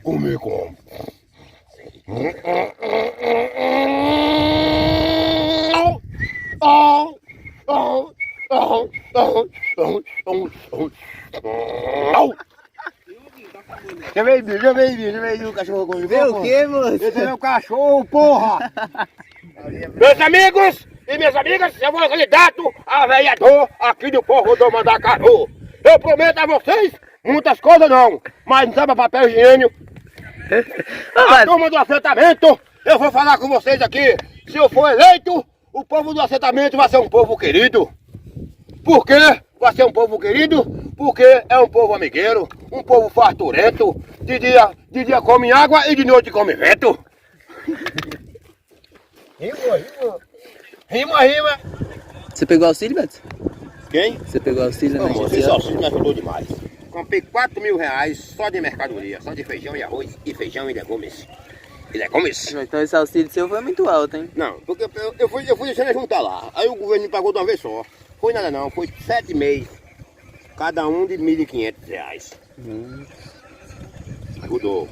Comigo. Já veio o cachorro comigo. Vê o quê, moço? Esse é meu cachorro, porra! Meus amigos e minhas amigas, eu vou candidato a vereador aqui do povo do Mandacaru. Eu prometo a vocês muitas coisas não, mas não sabe papel higiênico. A turma do assentamento, eu vou falar com vocês aqui. Se eu for eleito, o povo do assentamento vai ser um povo querido. Por quê? Vai ser um povo querido? Porque é um povo amigueiro, um povo farturento. De dia come água e de noite come vento. Rima. Você pegou auxílio, Beto? Quem? Você pegou auxílio, né? Esse auxílio me ajudou demais. Comprei 4 mil reais só de mercadoria, só de feijão e arroz, e feijão e legumes. Então esse auxílio seu foi muito alto, hein? Não, porque eu fui deixando juntar lá. Aí o governo me pagou de uma vez só. Foi nada não, foi 7 meses. Cada um de R$ 1.500. Ajudou.